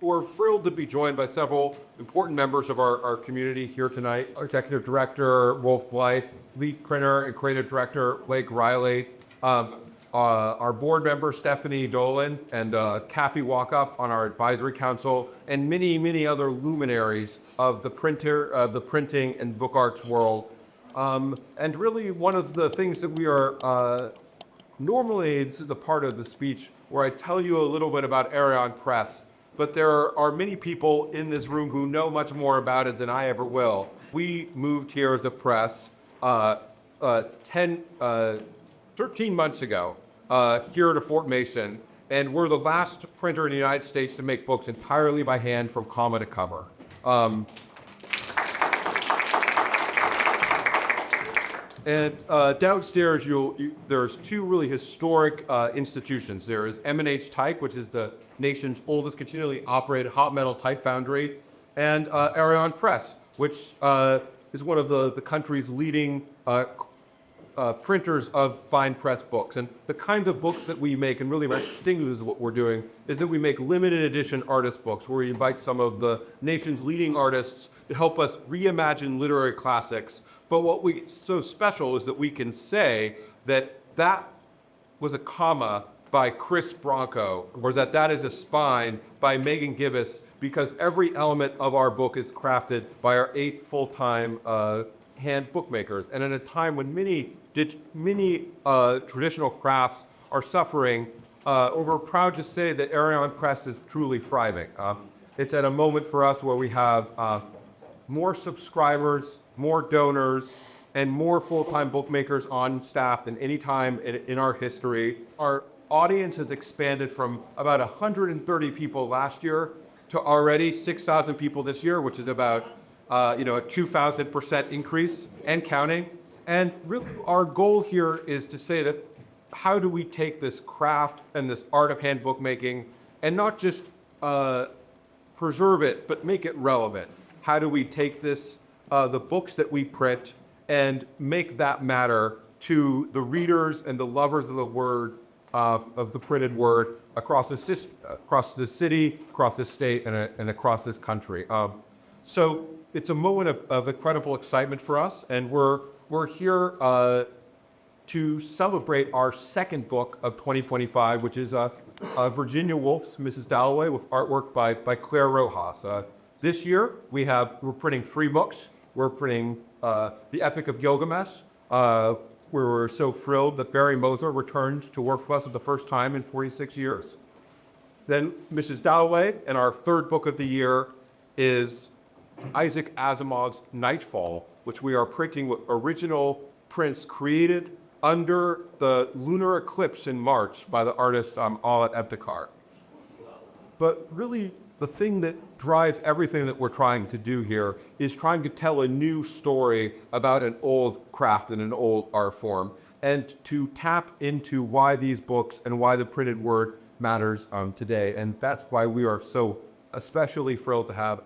We're thrilled to be joined by several important members of our community here tonight. Our Executive Director, Wolf Blythe, Lead Printer and Creative Director, Blake Riley, our board member, Stephanie Dolan, and Kathy Walkup on our advisory council, and many, many other luminaries of the printing and book arts world. And really one of the things that we are, normally this is the part of the speech where I tell you a little bit about Arion Press, but there are many people in this room who know much more about it than I ever will. We moved here as a press 13 months ago here to Fort Mason, and we're the last printer in the United States to make books entirely by hand from comma to cover. And downstairs, there's two really historic institutions. There is M&H Type, which is the nation's oldest continually operated hot metal type foundry, and Arion Press, which is one of the country's leading printers of fine press books. And the kind of books that we make, and really what distinguishes what we're doing, is that we make limited edition artist books where we invite some of the nation's leading artists to help us reimagine literary classics. But what is so special is that we can say that that was a comma by Chris Bronco, or that is a spine by Megan Gibbous, because every element of our book is crafted by our 8 full-time hand bookmakers. And at a time when many traditional crafts are suffering, we're proud to say that Arion Press is truly thriving. It's at a moment for us where we have more subscribers, more donors, and more full-time bookmakers on staff than any time in our history. Our audience has expanded from about 130 people last year to already 6,000 people this year, which is about a 2,000% increase and counting. And really our goal here is to say that how do we take this craft and this art of hand bookmaking and not just preserve it, but make it relevant? How do we take this, the books that we print, and make that matter to the readers and the lovers of the word, of the printed word across the city, across this state, and across this country. So it's a moment of incredible excitement for us, and we're here to celebrate our second book of 2025, which is Virginia Woolf's Mrs. Dalloway, with artwork by Clare Rojas. This year we're printing 3 books. We're printing The Epic of Gilgamesh. We're so thrilled that Barry Moser returned to work for us for the first time in 46 years. Then Mrs. Dalloway, and our third book of the year is Isaac Asimov's Nightfall, which we are printing with original prints created under the lunar eclipse in March by the artist Alat Ebtekar. But really, the thing that drives everything that we're trying to do here is trying to tell a new story about an old craft and an old art form, and to tap into why these books and why the printed word matters today. And that's why we are so especially thrilled to have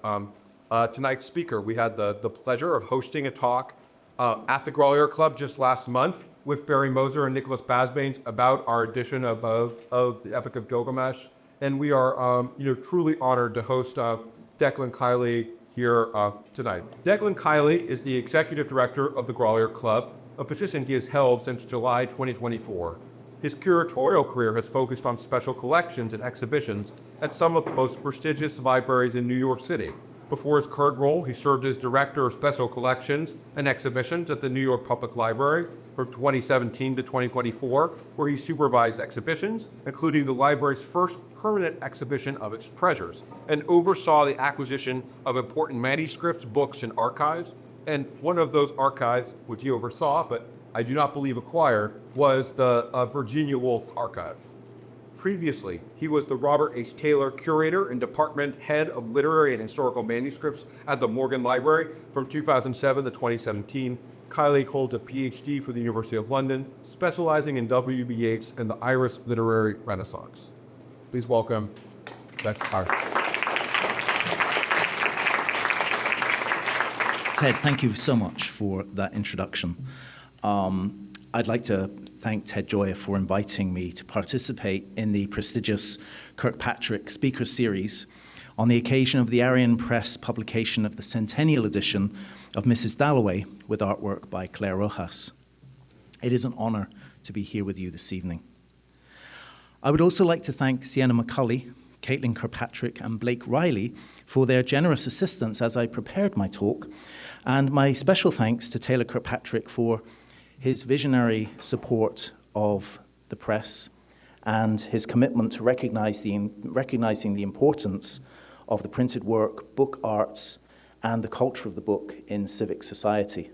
tonight's speaker. We had the pleasure of hosting a talk at the Grolier Club just last month with Barry Moser and Nicholas Basbanes about our edition of the Epic of Gilgamesh. And we are truly honored to host Declan Kiely here tonight. Declan Kiely is the Executive Director of the Grolier Club, a position he has held since July 2024. His curatorial career has focused on special collections and exhibitions at some of the most prestigious libraries in New York City. Before his current role, he served as Director of Special Collections and Exhibitions at the New York Public Library from 2017 to 2024, where he supervised exhibitions, including the library's first permanent exhibition of its treasures, and oversaw the acquisition of important manuscripts, books, and archives. And one of those archives, which he oversaw, but I do not believe acquired, was the Virginia Woolf archives. Previously, he was the Robert H. Taylor Curator and Department Head of Literary and Historical Manuscripts at the Morgan Library from 2007 to 2017. Kiely holds a PhD from the University of London, specializing in W.B. Yeats and the Irish literary renaissance. Please welcome Beck Hart. Ted, thank you so much for that introduction. I'd like to thank Ted Joya for inviting me to participate in the prestigious Kirkpatrick Speaker Series, on the occasion of the Arion Press publication of the centennial edition of Mrs. Dalloway with artwork by Clare Rojas. It is an honor to be here with you this evening. I would also like to thank Sienna McCulley, Caitlin Kirkpatrick, and Blake Riley for their generous assistance as I prepared my talk, and my special thanks to Taylor Kirkpatrick for his visionary support of the press and his commitment to recognizing the importance of the printed work, book arts, and the culture of the book in civic society.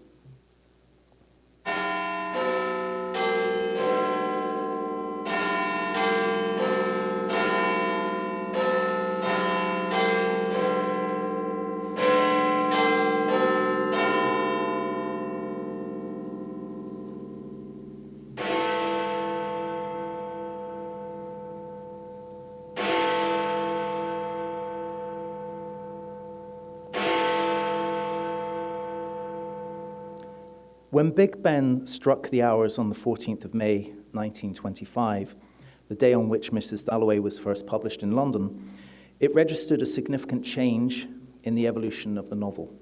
When Big Ben struck the hours on the 14th of May, 1925, the day on which Mrs. Dalloway was first published in London, it registered a significant change in the evolution of the novel.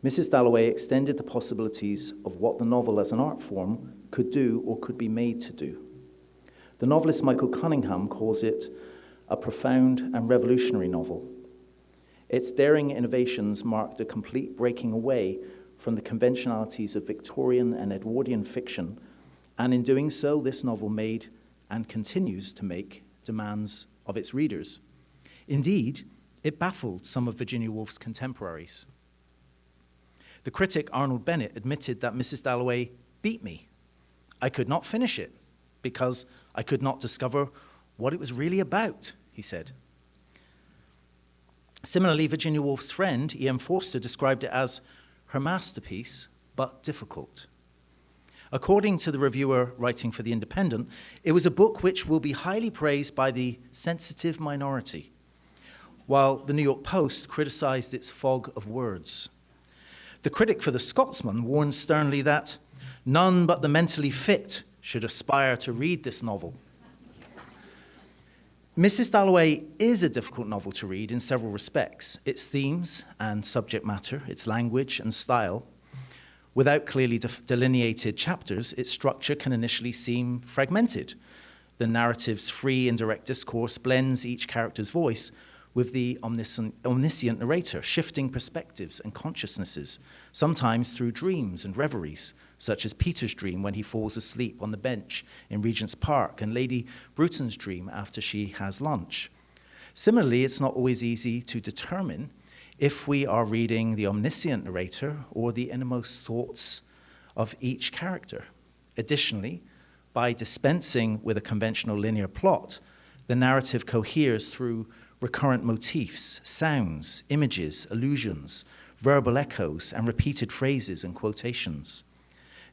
Mrs. Dalloway extended the possibilities of what the novel as an art form could do or could be made to do. The novelist Michael Cunningham calls it a profound and revolutionary novel. Its daring innovations marked a complete breaking away from the conventionalities of Victorian and Edwardian fiction, and in doing so, this novel made and continues to make demands of its readers. Indeed, it baffled some of Virginia Woolf's contemporaries. The critic Arnold Bennett admitted that Mrs. Dalloway beat me. I could not finish it because I could not discover what it was really about, he said. Similarly, Virginia Woolf's friend, E.M. Forster, described it as her masterpiece, but difficult. According to the reviewer writing for The Independent, it was a book which will be highly praised by the sensitive minority, while the New York Post criticized its fog of words. The critic for The Scotsman warned sternly that none but the mentally fit should aspire to read this novel. Mrs. Dalloway is a difficult novel to read in several respects. Its themes and subject matter, its language and style. Without clearly delineated chapters, its structure can initially seem fragmented. The narrative's free indirect discourse blends each character's voice with the omniscient narrator, shifting perspectives and consciousnesses, sometimes through dreams and reveries, such as Peter's dream when he falls asleep on the bench in Regent's Park, and Lady Bruton's dream after she has lunch. Similarly, it's not always easy to determine if we are reading the omniscient narrator or the innermost thoughts of each character. Additionally, by dispensing with a conventional linear plot, the narrative coheres through recurrent motifs, sounds, images, allusions, verbal echoes, and repeated phrases and quotations.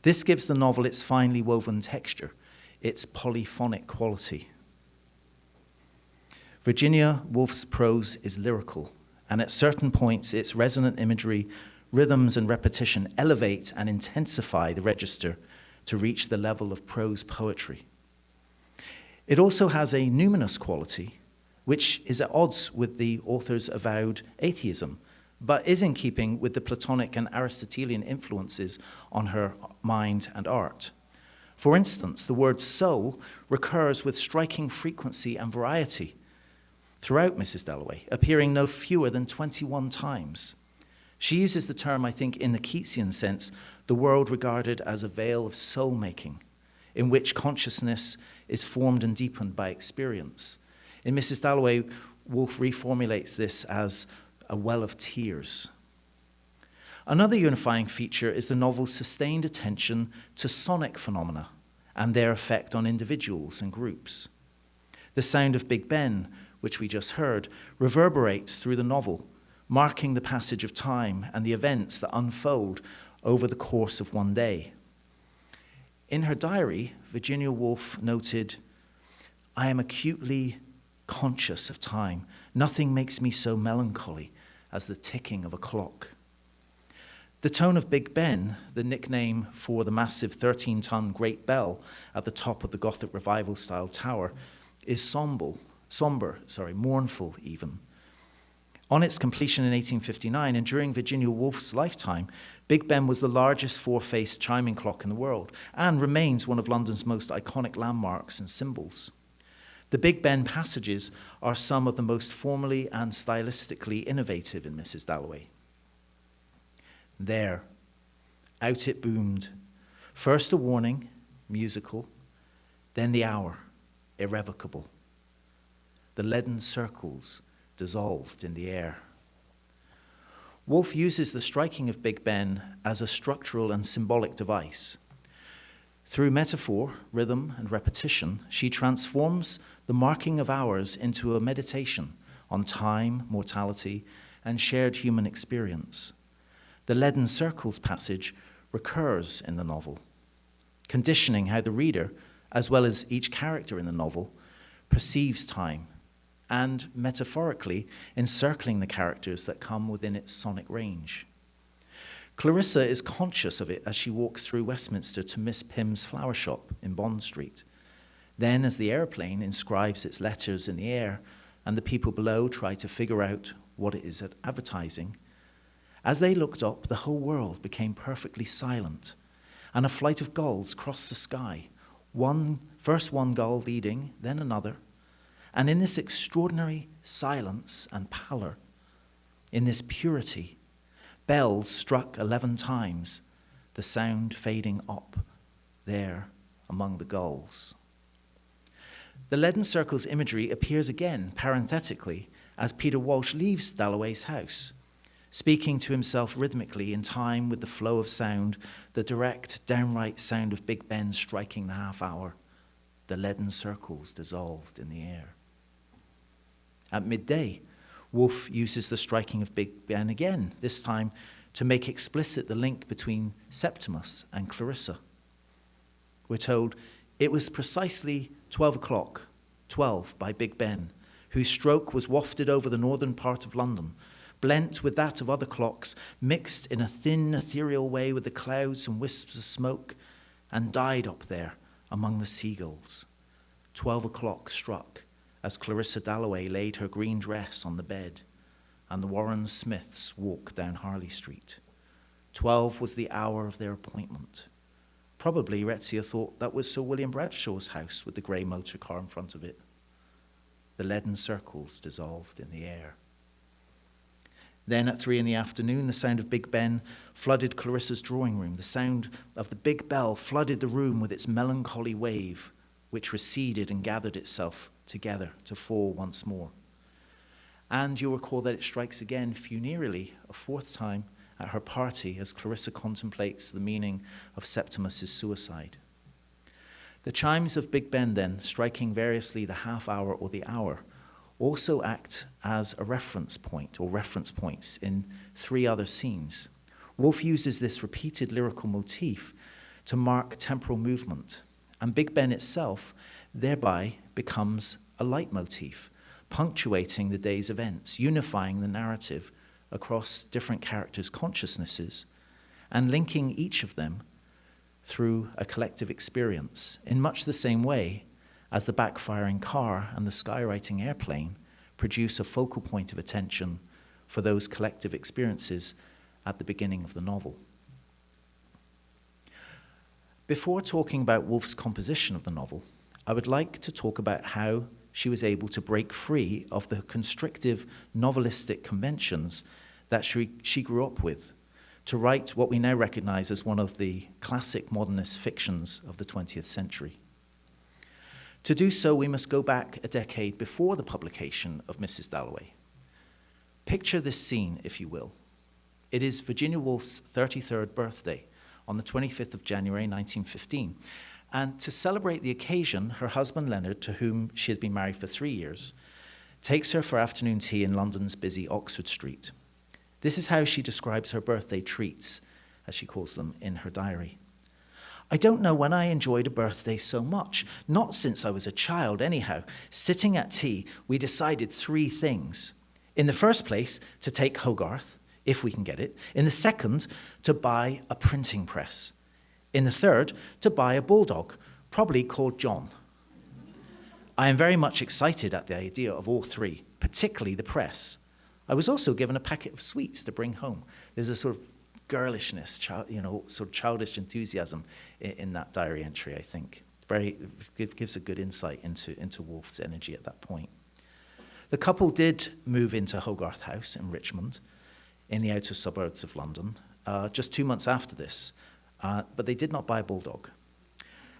This gives the novel its finely woven texture, its polyphonic quality. Virginia Woolf's prose is lyrical, and at certain points its resonant imagery, rhythms, and repetition elevate and intensify the register to reach the level of prose poetry. It also has a numinous quality, which is at odds with the author's avowed atheism, but is in keeping with the Platonic and Aristotelian influences on her mind and art. For instance, the word soul recurs with striking frequency and variety throughout Mrs. Dalloway, appearing no fewer than 21 times. She uses the term, I think, in the Keatsian sense, the world regarded as a veil of soul-making, in which consciousness is formed and deepened by experience. In Mrs. Dalloway, Woolf reformulates this as a well of tears. Another unifying feature is the novel's sustained attention to sonic phenomena and their effect on individuals and groups. The sound of Big Ben, which we just heard, reverberates through the novel, marking the passage of time and the events that unfold over the course of one day. In her diary, Virginia Woolf noted, "I am acutely conscious of time. Nothing makes me so melancholy as the ticking of a clock." The tone of Big Ben, the nickname for the massive 13-ton Great Bell at the top of the Gothic Revival-style tower, is somber mournful even. On its completion in 1859 and during Virginia Woolf's lifetime, Big Ben was the largest four-faced chiming clock in the world and remains one of London's most iconic landmarks and symbols. The Big Ben passages are some of the most formally and stylistically innovative in Mrs. Dalloway. There, out it boomed. First a warning, musical, then the hour, irrevocable. The leaden circles dissolved in the air. Woolf uses the striking of Big Ben as a structural and symbolic device. Through metaphor, rhythm, and repetition, she transforms the marking of hours into a meditation on time, mortality, and shared human experience. The leaden circles passage recurs in the novel, conditioning how the reader, as well as each character in the novel, perceives time, and metaphorically encircling the characters that come within its sonic range. Clarissa is conscious of it as she walks through Westminster to Miss Pym's flower shop in Bond Street. Then, as the airplane inscribes its letters in the air and the people below try to figure out what it is advertising, as they looked up, the whole world became perfectly silent, and a flight of gulls crossed the sky, first one gull leading, then another. And in this extraordinary silence and pallor, in this purity, bells struck 11 times, the sound fading up there among the gulls. The leaden circles imagery appears again, parenthetically, as Peter Walsh leaves Dalloway's house, speaking to himself rhythmically in time with the flow of sound, the direct, downright sound of Big Ben striking the half hour. The leaden circles dissolved in the air. At midday, Woolf uses the striking of Big Ben again, this time to make explicit the link between Septimus and Clarissa. We're told, it was precisely 12 o'clock, 12 by Big Ben, whose stroke was wafted over the northern part of London, blent with that of other clocks, mixed in a thin, ethereal way with the clouds and wisps of smoke, and died up there among the seagulls. 12 o'clock struck as Clarissa Dalloway laid her green dress on the bed, and the Warren Smiths walked down Harley Street. 12 was the hour of their appointment. Probably Retzia thought that was Sir William Bradshaw's house with the grey motor car in front of it. The leaden circles dissolved in the air. Then at 3 p.m, the sound of Big Ben flooded Clarissa's drawing room. The sound of the big bell flooded the room with its melancholy wave, which receded and gathered itself together to fall once more. And you'll recall that it strikes again funereally a fourth time at her party as Clarissa contemplates the meaning of Septimus's suicide. The chimes of Big Ben then, striking variously the half hour or the hour, also act as a reference point or reference points in 3 other scenes. Woolf uses this repeated lyrical motif to mark temporal movement, and Big Ben itself thereby becomes a leitmotif, punctuating the day's events, unifying the narrative across different characters' consciousnesses, and linking each of them through a collective experience in much the same way as the backfiring car and the skywriting airplane produce a focal point of attention for those collective experiences at the beginning of the novel. Before talking about Woolf's composition of the novel, I would like to talk about how she was able to break free of the constrictive novelistic conventions that she grew up with to write what we now recognize as one of the classic modernist fictions of the 20th century. To do so, we must go back a decade before the publication of Mrs. Dalloway. Picture this scene, if you will. It is Virginia Woolf's 33rd birthday on the 25th of January, 1915. And to celebrate the occasion, her husband Leonard, to whom she has been married for 3 years, takes her for afternoon tea in London's busy Oxford Street. This is how she describes her birthday treats, as she calls them, in her diary. I don't know when I enjoyed a birthday so much, not since I was a child anyhow. Sitting at tea, we decided 3 things. In the first place, to take Hogarth, if we can get it. In the second, to buy a printing press. In the third, to buy a bulldog, probably called John. I am very much excited at the idea of all three, particularly the press. I was also given a packet of sweets to bring home. There's a sort of girlishness, sort of childish enthusiasm in that diary entry, I think. It gives a good insight into Woolf's energy at that point. The couple did move into Hogarth House in Richmond, in the outer suburbs of London, just 2 months after this, but they did not buy a bulldog.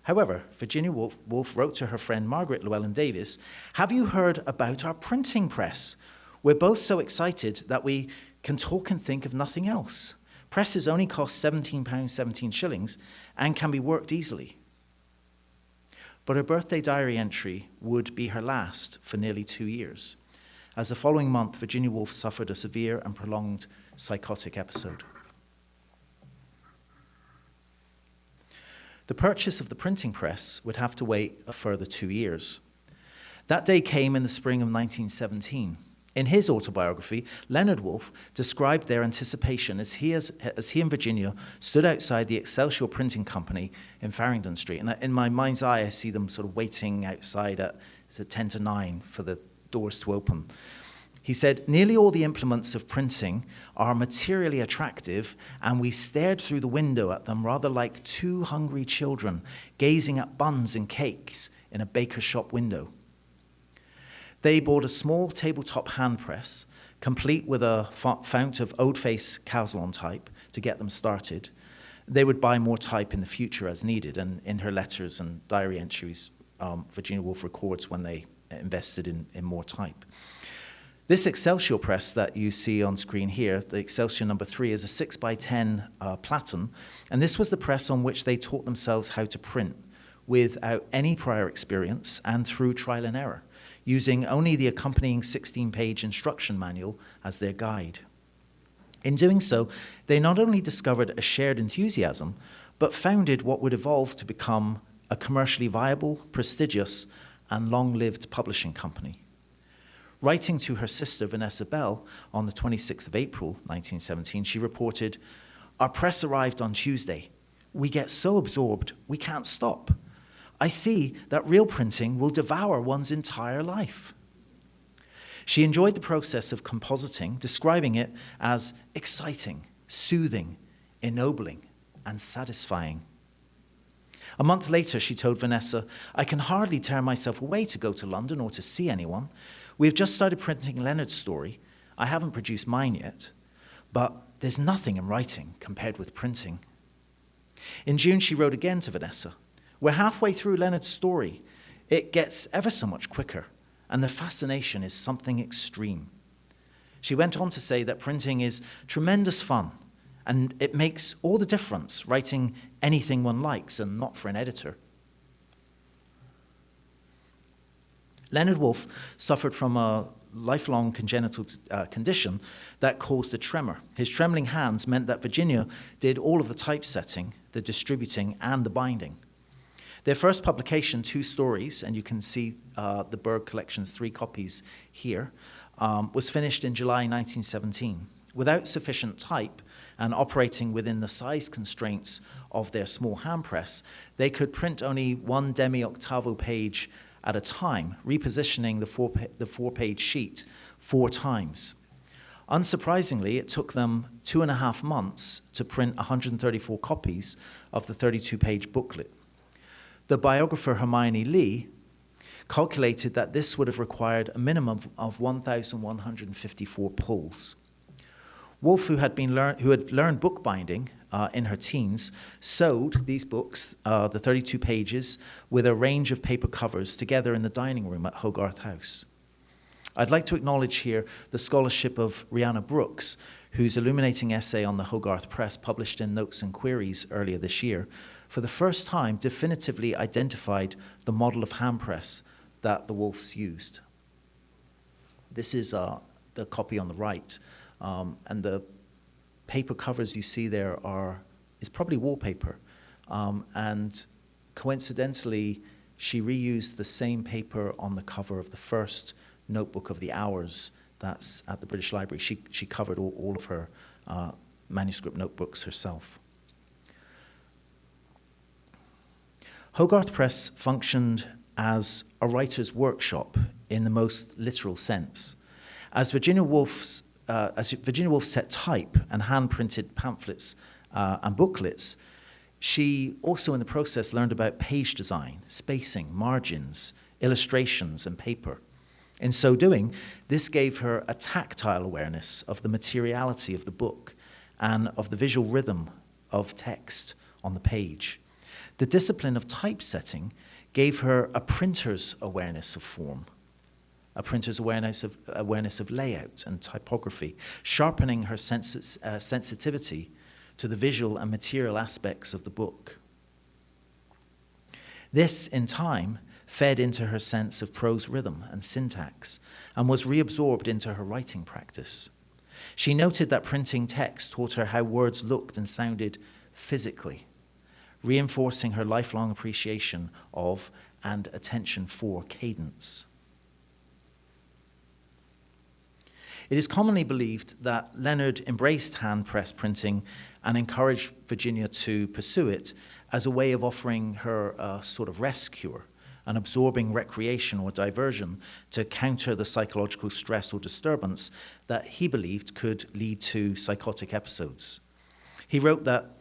However, Virginia Woolf wrote to her friend Margaret Llewellyn-Davies, "Have you heard about our printing press? We're both so excited that we can talk and think of nothing else. Presses only cost £17, 17 shillings, and can be worked easily." But her birthday diary entry would be her last for nearly 2 years, as the following month, Virginia Woolf suffered a severe and prolonged psychotic episode. The purchase of the printing press would have to wait a further 2 years. That day came in the spring of 1917. In his autobiography, Leonard Woolf described their anticipation as he and Virginia stood outside the Excelsior Printing Company in Farringdon Street. And in my mind's eye, I see them sort of waiting outside at 10 to 9 for the doors to open. He said, "Nearly all the implements of printing are materially attractive, and we stared through the window at them rather like two hungry children gazing at buns and cakes in a baker's shop window." They bought a small tabletop hand press, complete with a fount of old-face Caslon type to get them started. They would buy more type in the future as needed, and in her letters and diary entries, Virginia Woolf records when they invested in more type. This Excelsior press that you see on screen here, the Excelsior number 3, is a 6x10 platen, and this was the press on which they taught themselves how to print without any prior experience and through trial and error, using only the accompanying 16-page instruction manual as their guide. In doing so, they not only discovered a shared enthusiasm, but founded what would evolve to become a commercially viable, prestigious, and long-lived publishing company. Writing to her sister, Vanessa Bell, on the 26th of April, 1917, she reported, "Our press arrived on Tuesday. We get so absorbed, we can't stop. I see that real printing will devour one's entire life." She enjoyed the process of compositing, describing it as exciting, soothing, ennobling, and satisfying. A month later, she told Vanessa, "I can hardly tear myself away to go to London or to see anyone. We have just started printing Leonard's story. I haven't produced mine yet, but there's nothing in writing compared with printing." In June, she wrote again to Vanessa, "We're halfway through Leonard's story. It gets ever so much quicker, and the fascination is something extreme." She went on to say that printing is tremendous fun, and it makes all the difference writing anything one likes and not for an editor. Leonard Woolf suffered from a lifelong congenital condition that caused a tremor. His trembling hands meant that Virginia did all of the typesetting, the distributing, and the binding. Their first publication, 2 stories, and you can see the Berg Collection's 3 copies here, was finished in July 1917. Without sufficient type and operating within the size constraints of their small hand press, they could print only 1 demi-octavo page at a time, repositioning the 4-page sheet 4 times. Unsurprisingly, it took them 2.5 months to print 134 copies of the 32-page booklet. The biographer Hermione Lee calculated that this would have required a minimum of 1,154 pulls. Woolf, who had learned bookbinding in her teens, sewed these books, the 32 pages, with a range of paper covers together in the dining room at Hogarth House. I'd like to acknowledge here the scholarship of Rhianna Brooks, whose illuminating essay on the Hogarth Press, published in Notes and Queries earlier this year, for the first time definitively identified the model of hand press that the Woolfs used. This is the copy on the right. And the paper covers you see there is probably wallpaper. And coincidentally, she reused the same paper on the cover of the first notebook of the Hours that's at the British Library. She covered all of her manuscript notebooks herself. Hogarth Press functioned as a writer's workshop in the most literal sense. As Virginia Woolf set type and hand-printed pamphlets and booklets, she also in the process learned about page design, spacing, margins, illustrations, and paper. In so doing, this gave her a tactile awareness of the materiality of the book and of the visual rhythm of text on the page. The discipline of typesetting gave her a printer's awareness of form, a printer's awareness of layout and typography, sharpening her sensitivity to the visual and material aspects of the book. This, in time, fed into her sense of prose rhythm and syntax and was reabsorbed into her writing practice. She noted that printing text taught her how words looked and sounded physically, reinforcing her lifelong appreciation of and attention for cadence. It is commonly believed that Leonard embraced hand press printing and encouraged Virginia to pursue it as a way of offering her a sort of rest cure, an absorbing recreation or diversion to counter the psychological stress or disturbance that he believed could lead to psychotic episodes. He wrote that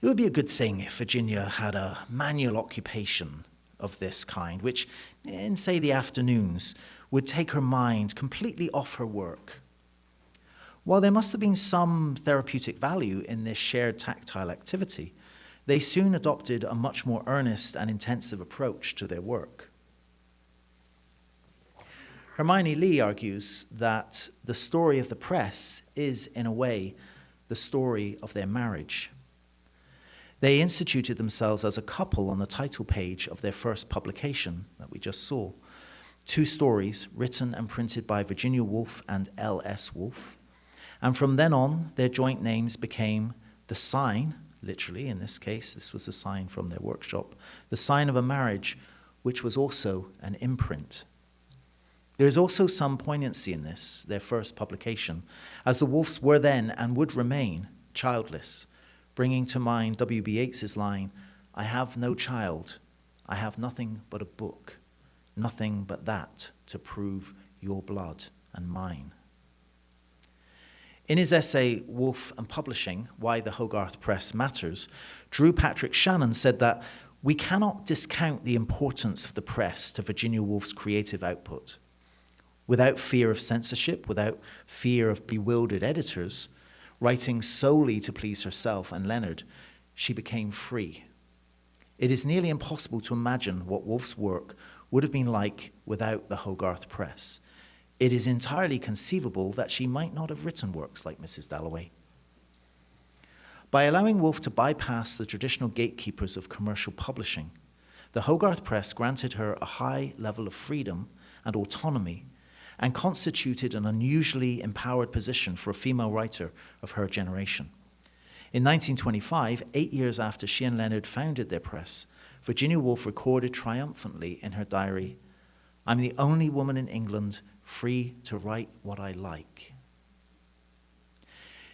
it would be a good thing if Virginia had a manual occupation of this kind, which, in, say, the afternoons, would take her mind completely off her work. While there must have been some therapeutic value in this shared tactile activity, they soon adopted a much more earnest and intensive approach to their work. Hermione Lee argues that the story of the press is, in a way, the story of their marriage. They instituted themselves as a couple on the title page of their first publication that we just saw. 2 stories written and printed by Virginia Woolf and L.S. Woolf. And from then on, their joint names became the sign, literally in this case, this was a sign from their workshop, the sign of a marriage, which was also an imprint. There is also some poignancy in this, their first publication, as the Woolfs were then and would remain childless, bringing to mind W.B. Yeats's line, "I have no child, I have nothing but a book, nothing but that to prove your blood and mine." In his essay, Woolf and Publishing, Why the Hogarth Press Matters, Drew Patrick Shannon said that we cannot discount the importance of the press to Virginia Woolf's creative output. Without fear of censorship, without fear of bewildered editors, writing solely to please herself and Leonard, she became free. It is nearly impossible to imagine what Woolf's work would have been like without the Hogarth Press. It is entirely conceivable that she might not have written works like Mrs. Dalloway. By allowing Woolf to bypass the traditional gatekeepers of commercial publishing, the Hogarth Press granted her a high level of freedom and autonomy and constituted an unusually empowered position for a female writer of her generation. In 1925, 8 years after she and Leonard founded their press, Virginia Woolf recorded triumphantly in her diary, "I'm the only woman in England free to write what I like."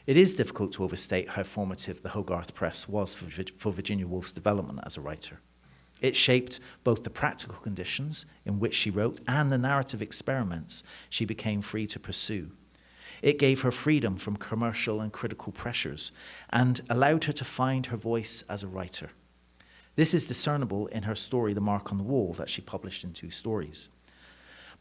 It is difficult to overstate how formative the Hogarth Press was for Virginia Woolf's development as a writer. It shaped both the practical conditions in which she wrote and the narrative experiments she became free to pursue. It gave her freedom from commercial and critical pressures and allowed her to find her voice as a writer. This is discernible in her story, The Mark on the Wall, that she published in 2 stories.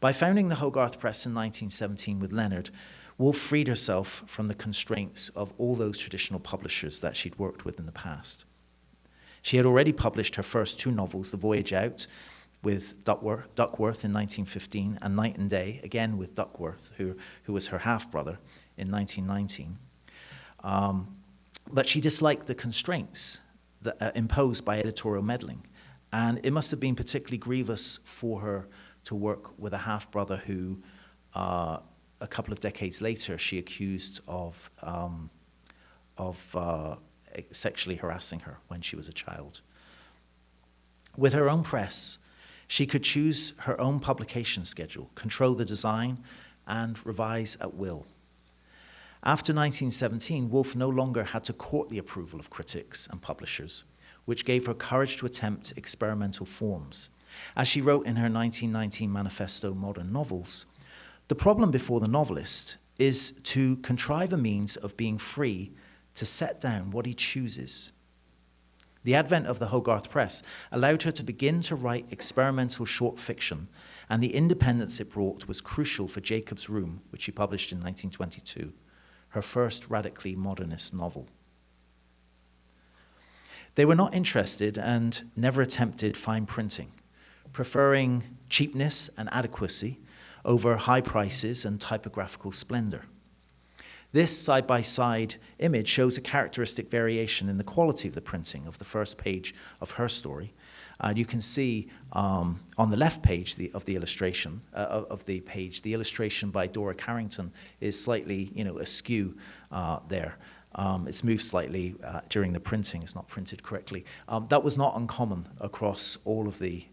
By founding the Hogarth Press in 1917 with Leonard, Woolf freed herself from the constraints of all those traditional publishers that she'd worked with in the past. She had already published her first 2 novels, The Voyage Out with Duckworth in 1915 and Night and Day, again with Duckworth, who was her half-brother, in 1919. But she disliked the constraints that, imposed by editorial meddling, and it must have been particularly grievous for her to work with a half-brother who, a couple of decades later, she accused of sexually harassing her when she was a child. With her own press, she could choose her own publication schedule, control the design, and revise at will. After 1917, Woolf no longer had to court the approval of critics and publishers, which gave her courage to attempt experimental forms. As she wrote in her 1919 manifesto, Modern Novels, the problem before the novelist is to contrive a means of being free to set down what he chooses. The advent of the Hogarth Press allowed her to begin to write experimental short fiction, and the independence it brought was crucial for Jacob's Room, which she published in 1922, her first radically modernist novel. They were not interested and never attempted fine printing, preferring cheapness and adequacy over high prices and typographical splendor. This side-by-side image shows a characteristic variation in the quality of the printing of the first page of her story. You can see on the left page of the illustration the illustration by Dora Carrington is slightly, askew there. It's moved slightly during the printing. It's not printed correctly. That was not uncommon across all of the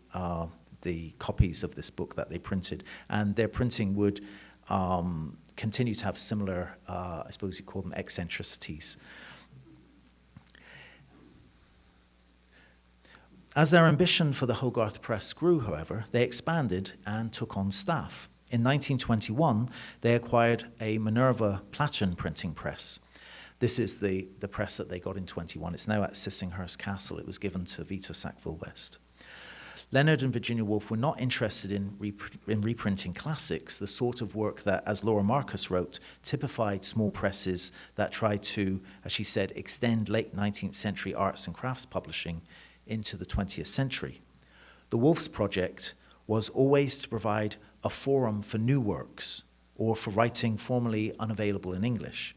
copies of this book that they printed, and their printing would continue to have similar, I suppose you call them eccentricities. As their ambition for the Hogarth Press grew, however, they expanded and took on staff. In 1921, they acquired a Minerva Platen printing press. This is the press that they got in 21. It's now at Sissinghurst Castle. It was given to Vita Sackville West. Leonard and Virginia Woolf were not interested in reprinting classics, the sort of work that, as Laura Marcus wrote, typified small presses that tried to, as she said, extend late 19th century arts and crafts publishing into the 20th century. The Woolf's project was always to provide a forum for new works or for writing formerly unavailable in English.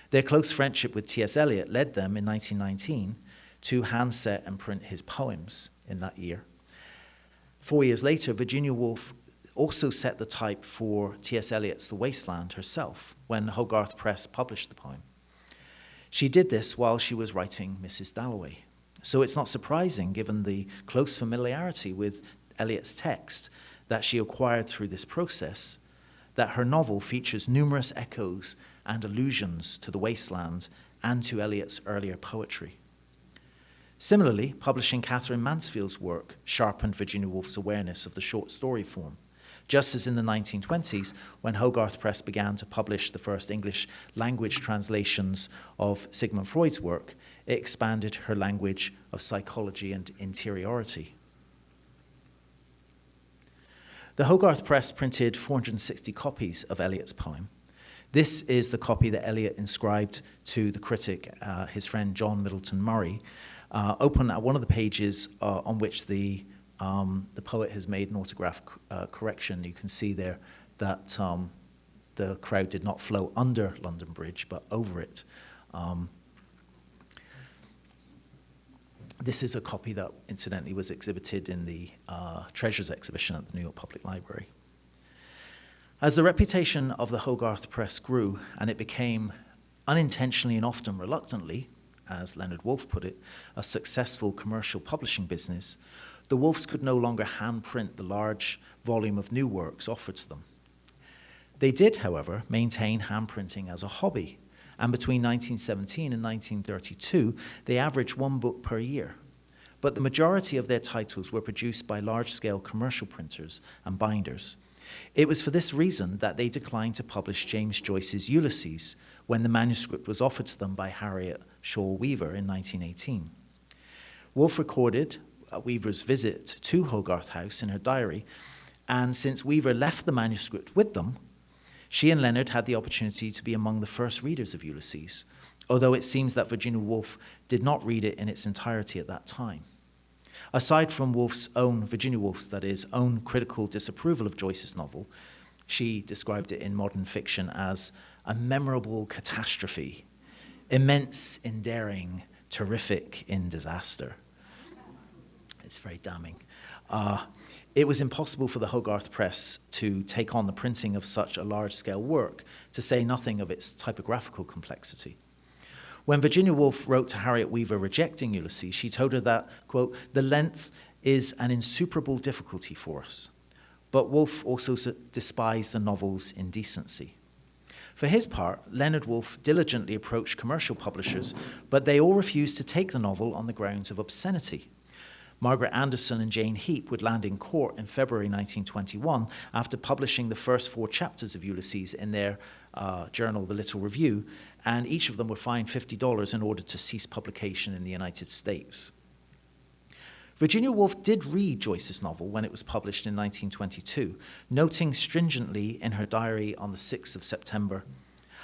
Their close friendship with T.S. Eliot led them in 1919 to handset and print his poems in that year. 4 years later, Virginia Woolf also set the type for T.S. Eliot's The Wasteland herself when Hogarth Press published the poem. She did this while she was writing Mrs. Dalloway. So it's not surprising, given the close familiarity with Eliot's text that she acquired through this process, that her novel features numerous echoes and allusions to The Wasteland and to Eliot's earlier poetry. Similarly, publishing Catherine Mansfield's work sharpened Virginia Woolf's awareness of the short story form, just as in the 1920s, when Hogarth Press began to publish the first English language translations of Sigmund Freud's work, it expanded her language of psychology and interiority. The Hogarth Press printed 460 copies of Eliot's poem. This is the copy that Eliot inscribed to the critic, his friend John Middleton Murray, open at one of the pages on which the poet has made an autograph correction. You can see there that the crowd did not flow under London Bridge, but over it. This is a copy that, incidentally, was exhibited in the Treasures exhibition at the New York Public Library. As the reputation of the Hogarth Press grew, and it became, unintentionally and often reluctantly, as Leonard Woolf put it, a successful commercial publishing business, the Woolfs could no longer hand-print the large volume of new works offered to them. They did, however, maintain hand-printing as a hobby, and between 1917 and 1932, they averaged one book per year. But the majority of their titles were produced by large-scale commercial printers and binders. It was for this reason that they declined to publish James Joyce's Ulysses when the manuscript was offered to them by Harriet Shaw Weaver in 1918. Woolf recorded Weaver's visit to Hogarth House in her diary, and since Weaver left the manuscript with them, she and Leonard had the opportunity to be among the first readers of Ulysses, although it seems that Virginia Woolf did not read it in its entirety at that time. Aside from Virginia Woolf's, that is, own critical disapproval of Joyce's novel, she described it in modern fiction as a memorable catastrophe, immense in daring, terrific in disaster. It's very damning. It was impossible for the Hogarth Press to take on the printing of such a large-scale work, to say nothing of its typographical complexity. When Virginia Woolf wrote to Harriet Weaver rejecting Ulysses, she told her that, quote, "the length is an insuperable difficulty for us." But Woolf also despised the novel's indecency. For his part, Leonard Woolf diligently approached commercial publishers, but they all refused to take the novel on the grounds of obscenity. Margaret Anderson and Jane Heap would land in court in February 1921 after publishing the first 4 chapters of Ulysses in their journal, The Little Review, and each of them were fined $50 in order to cease publication in the United States. Virginia Woolf did read Joyce's novel when it was published in 1922, noting stringently in her diary on the 6th of September,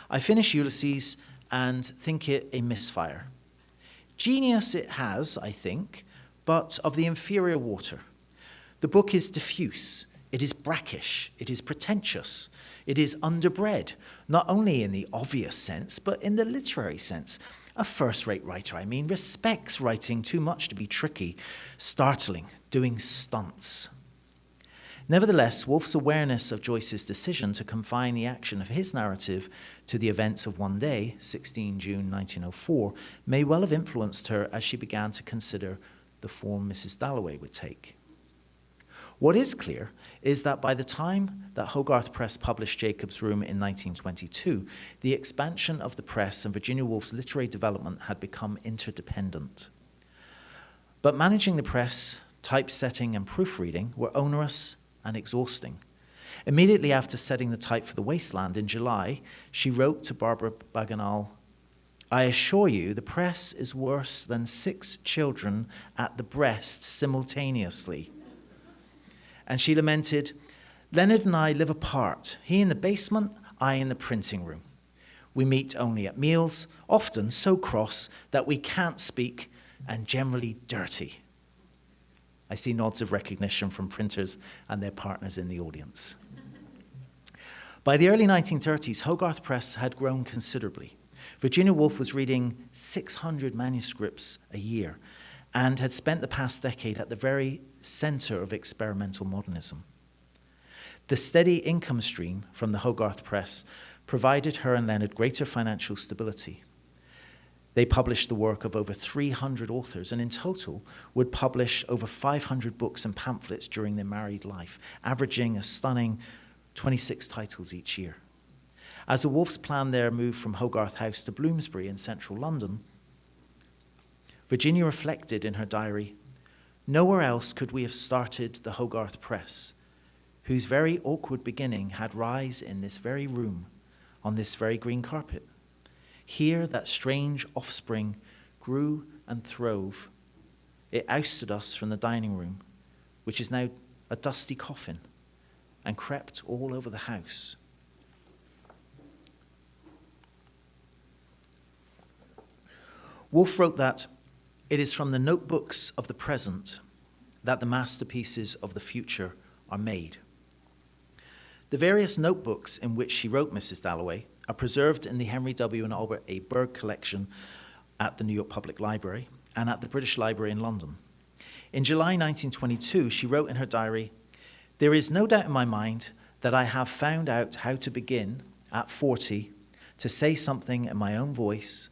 "I finish Ulysses and think it a misfire. Genius it has, I think, but of the inferior water. The book is diffuse, it is brackish, it is pretentious, it is underbred, not only in the obvious sense, but in the literary sense. A first-rate writer, I mean, respects writing too much to be tricky, startling, doing stunts." Nevertheless, Woolf's awareness of Joyce's decision to confine the action of his narrative to the events of one day, 16 June 1904, may well have influenced her as she began to consider the form Mrs. Dalloway would take. What is clear is that by the time that Hogarth Press published Jacob's Room in 1922, the expansion of the press and Virginia Woolf's literary development had become interdependent. But managing the press, typesetting, and proofreading were onerous and exhausting. Immediately after setting the type for The Wasteland in July, she wrote to Barbara Bagenal, "I assure you the press is worse than 6 children at the breast simultaneously." And she lamented, "Leonard and I live apart, he in the basement, I in the printing room. We meet only at meals, often so cross that we can't speak, and generally dirty." I see nods of recognition from printers and their partners in the audience. By the early 1930s, Hogarth Press had grown considerably. Virginia Woolf was reading 600 manuscripts a year and had spent the past decade at the very center of experimental modernism. The steady income stream from the Hogarth Press provided her and Leonard greater financial stability. They published the work of over 300 authors and in total would publish over 500 books and pamphlets during their married life, averaging a stunning 26 titles each year. As the Woolfs planned their move from Hogarth House to Bloomsbury in central London, Virginia reflected in her diary, "Nowhere else could we have started the Hogarth Press, whose very awkward beginning had rise in this very room, on this very green carpet. Here that strange offspring grew and throve. It ousted us from the dining room, which is now a dusty coffin, and crept all over the house." Woolf wrote that, "It is from the notebooks of the present that the masterpieces of the future are made." The various notebooks in which she wrote Mrs. Dalloway are preserved in the Henry W. and Albert A. Berg collection at the New York Public Library and at the British Library in London. In July 1922, she wrote in her diary, "There is no doubt in my mind that I have found out how to begin, at 40, to say something in my own voice,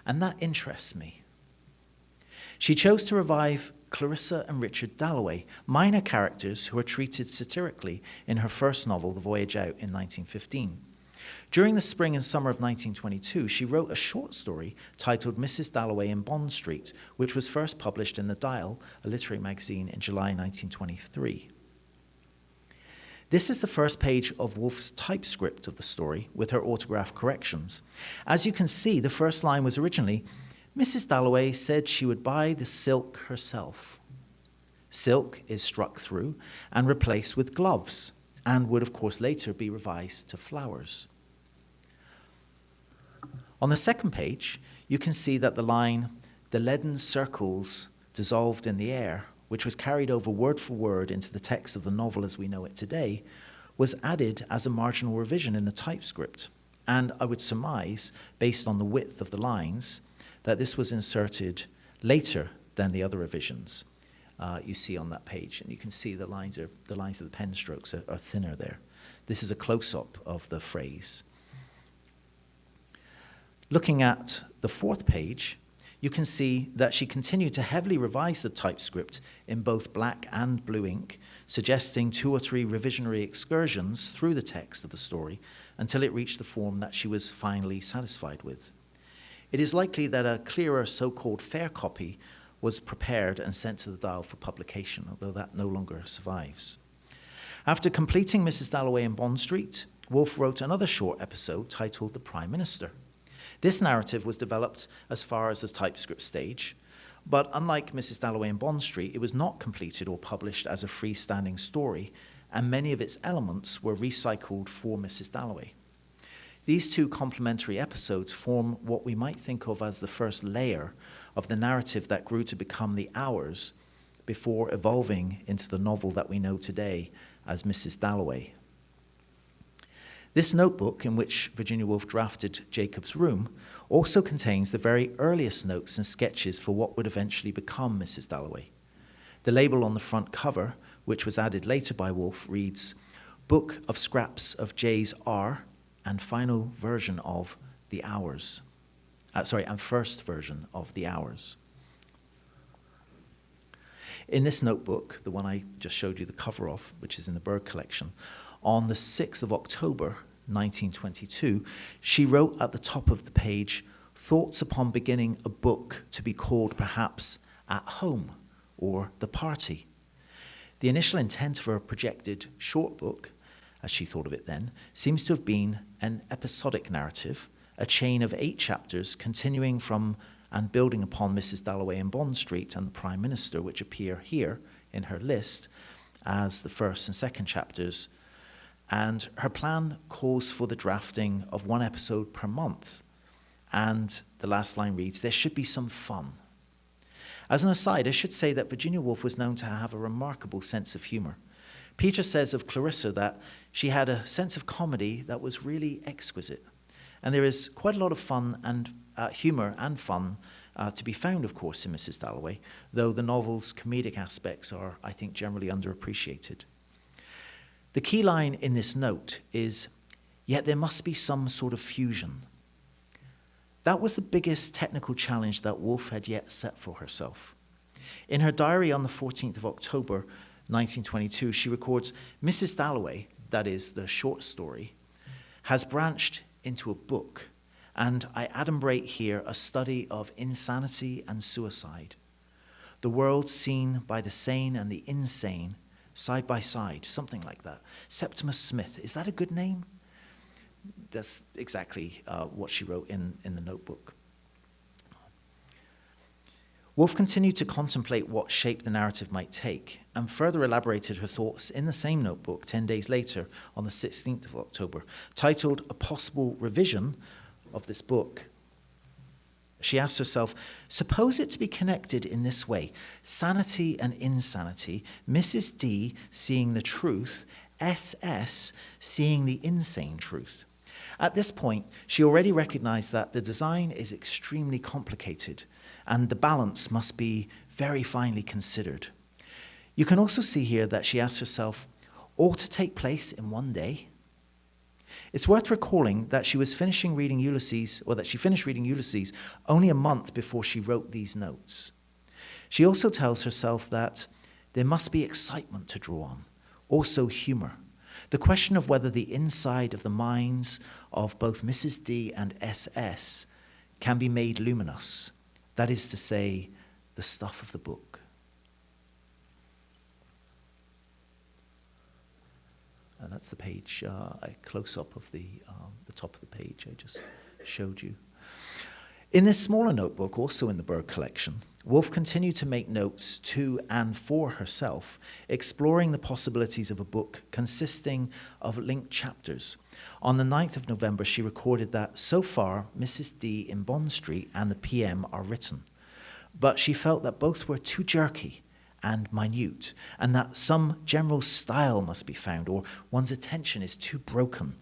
and that interests me." She chose to revive Clarissa and Richard Dalloway, minor characters who are treated satirically in her first novel, The Voyage Out, in 1915. During the spring and summer of 1922, she wrote a short story titled Mrs. Dalloway in Bond Street, which was first published in The Dial, a literary magazine, in July 1923. This is the first page of Woolf's typescript of the story with her autograph corrections. As you can see, the first line was originally, "Mrs. Dalloway said she would buy the silk herself." Silk is struck through and replaced with gloves, and would of course later be revised to flowers. On the second page, you can see that the line, "the leaden circles dissolved in the air," which was carried over word for word into the text of the novel as we know it today, was added as a marginal revision in the typescript. And I would surmise, based on the width of the lines, that this was inserted later than the other revisions you see on that page. And you can see the lines of the pen strokes are thinner there. This is a close-up of the phrase. Looking at the fourth page, you can see that she continued to heavily revise the typescript in both black and blue ink, suggesting 2 or 3 revisionary excursions through the text of the story until it reached the form that she was finally satisfied with. It is likely that a clearer so-called fair copy was prepared and sent to the Dial for publication, although that no longer survives. After completing Mrs. Dalloway in Bond Street, Woolf wrote another short episode titled The Prime Minister. This narrative was developed as far as the typescript stage, but unlike Mrs. Dalloway in Bond Street, it was not completed or published as a freestanding story, and many of its elements were recycled for Mrs. Dalloway. These two complementary episodes form what we might think of as the first layer of the narrative that grew to become The Hours before evolving into the novel that we know today as Mrs. Dalloway. This notebook, in which Virginia Woolf drafted Jacob's Room, also contains the very earliest notes and sketches for what would eventually become Mrs. Dalloway. The label on the front cover, which was added later by Woolf, reads, "Book of Scraps of J's R and final version of The Hours." And first version of The Hours. In this notebook, the one I just showed you the cover of, which is in the Bird collection, on the 6th of October, 1922, she wrote at the top of the page, "Thoughts upon beginning a book to be called perhaps At Home or The Party." The initial intent of her projected short book, as she thought of it then, seems to have been an episodic narrative, a chain of 8 chapters continuing from and building upon Mrs. Dalloway in Bond Street and the Prime Minister, which appear here in her list as the first and second chapters. And her plan calls for the drafting of 1 episode per month. And the last line reads, "There should be some fun." As an aside, I should say that Virginia Woolf was known to have a remarkable sense of humor. Peter says of Clarissa that she had a sense of comedy that was really exquisite. And there is quite a lot of fun and humor and fun to be found, of course, in Mrs. Dalloway, though the novel's comedic aspects are, I think, generally underappreciated. The key line in this note is, "Yet there must be some sort of fusion." That was the biggest technical challenge that Woolf had yet set for herself. In her diary on the 14th of October, 1922, she records, "Mrs. Dalloway," that is, the short story, "has branched into a book, and I adumbrate here a study of insanity and suicide. The world seen by the sane and the insane, side by side," something like that. Septimus Smith, is that a good name? That's exactly what she wrote in the notebook. Woolf continued to contemplate what shape the narrative might take, and further elaborated her thoughts in the same notebook 10 days later, on the 16th of October, titled "A Possible Revision of this book." She asked herself, "Suppose it to be connected in this way: sanity and insanity, Mrs. D seeing the truth, SS seeing the insane truth." At this point, she already recognized that the design is extremely complicated and the balance must be very finely considered. You can also see here that she asked herself, "All to take place in one day?" It's worth recalling that she finished reading Ulysses only a month before she wrote these notes. She also tells herself that there must be excitement to draw on, also humor. The question of whether the inside of the minds of both Mrs. D and SS can be made luminous, that is to say, the stuff of the book. And that's the page, a close-up of the top of the page I just showed you. In this smaller notebook, also in the Bird collection, Woolf continued to make notes to and for herself, exploring the possibilities of a book consisting of linked chapters. On the 9th of November, she recorded that, "So far, Mrs. D in Bond Street and the PM are written." But she felt that both were too jerky and minute, and that some general style must be found, or one's attention is too broken.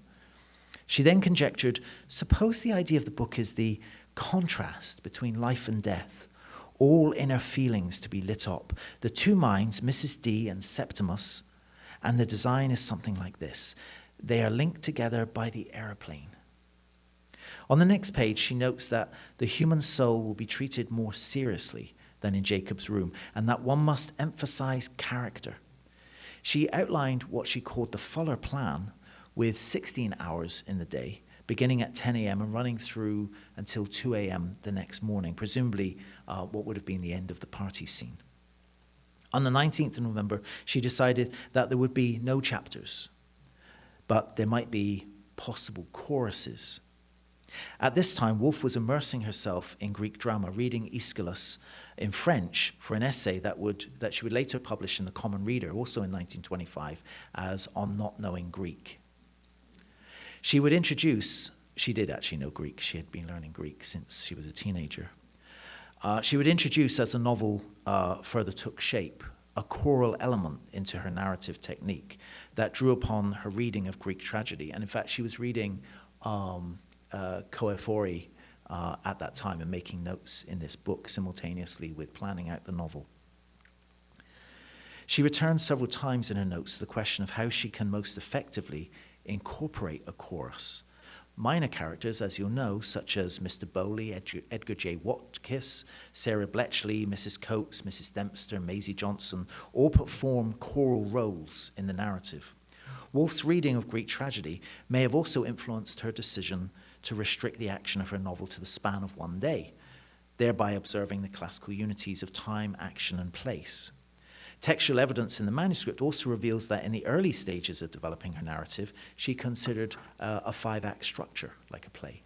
She then conjectured, suppose the idea of the book is the contrast between life and death, all inner feelings to be lit up, the two minds, Mrs. D and Septimus, and the design is something like this. They are linked together by the aeroplane. On the next page, she notes that the human soul will be treated more seriously than in Jacob's Room, and that one must emphasize character. She outlined what she called the Fuller plan, with 16 hours in the day, beginning at 10 a.m. and running through until 2 a.m. the next morning, presumably what would have been the end of the party scene. On the 19th of November, she decided that there would be no chapters, but there might be possible choruses. At this time, Woolf was immersing herself in Greek drama, reading Aeschylus in French for an essay that she would later publish in the Common Reader, also in 1925, as On Not Knowing Greek. She did actually know Greek. She had been learning Greek since she was a teenager. She would introduce, as the novel further took shape, a choral element into her narrative technique that drew upon her reading of Greek tragedy. And in fact, she was reading Koephori at that time and making notes in this book simultaneously with planning out the novel. She returns several times in her notes to the question of how she can most effectively incorporate a chorus. Minor characters, as you'll know, such as Mr. Bowley, Edgar J. Watkiss, Sarah Bletchley, Mrs. Coates, Mrs. Dempster, Maisie Johnson, all perform choral roles in the narrative. Woolf's reading of Greek tragedy may have also influenced her decision to restrict the action of her novel to the span of one day, thereby observing the classical unities of time, action, and place. Textual evidence in the manuscript also reveals that in the early stages of developing her narrative, she considered a 5-act structure, like a play.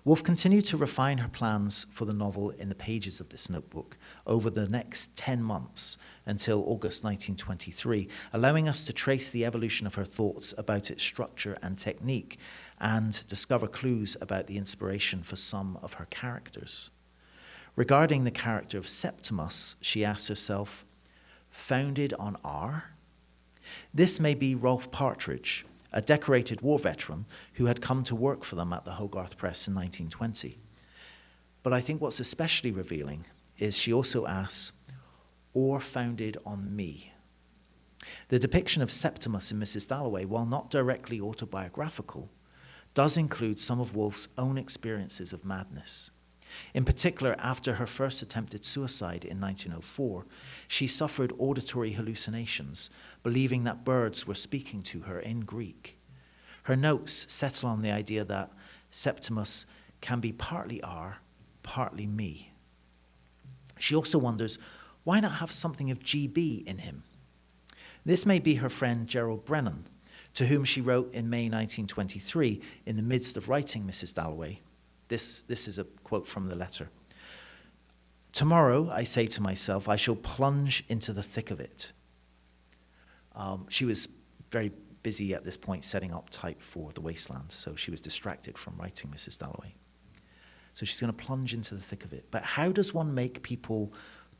Woolf continued to refine her plans for the novel in the pages of this notebook over the next 10 months until August 1923, allowing us to trace the evolution of her thoughts about its structure and technique and discover clues about the inspiration for some of her characters. Regarding the character of Septimus, she asked herself, founded on R? This may be Rolfe Partridge, a decorated war veteran who had come to work for them at the Hogarth Press in 1920. But I think what's especially revealing is she also asks, or founded on me? The depiction of Septimus in Mrs. Dalloway, while not directly autobiographical, does include some of Woolf's own experiences of madness. In particular, after her first attempted suicide in 1904, she suffered auditory hallucinations, believing that birds were speaking to her in Greek. Her notes settle on the idea that Septimus can be partly R, partly me. She also wonders, why not have something of GB in him? This may be her friend Gerald Brennan, to whom she wrote in May 1923, in the midst of writing Mrs. Dalloway. This is a quote from the letter. Tomorrow, I say to myself, I shall plunge into the thick of it. She was very busy at this point setting up type for The Wasteland, so she was distracted from writing Mrs. Dalloway. So she's going to plunge into the thick of it. But how does one make people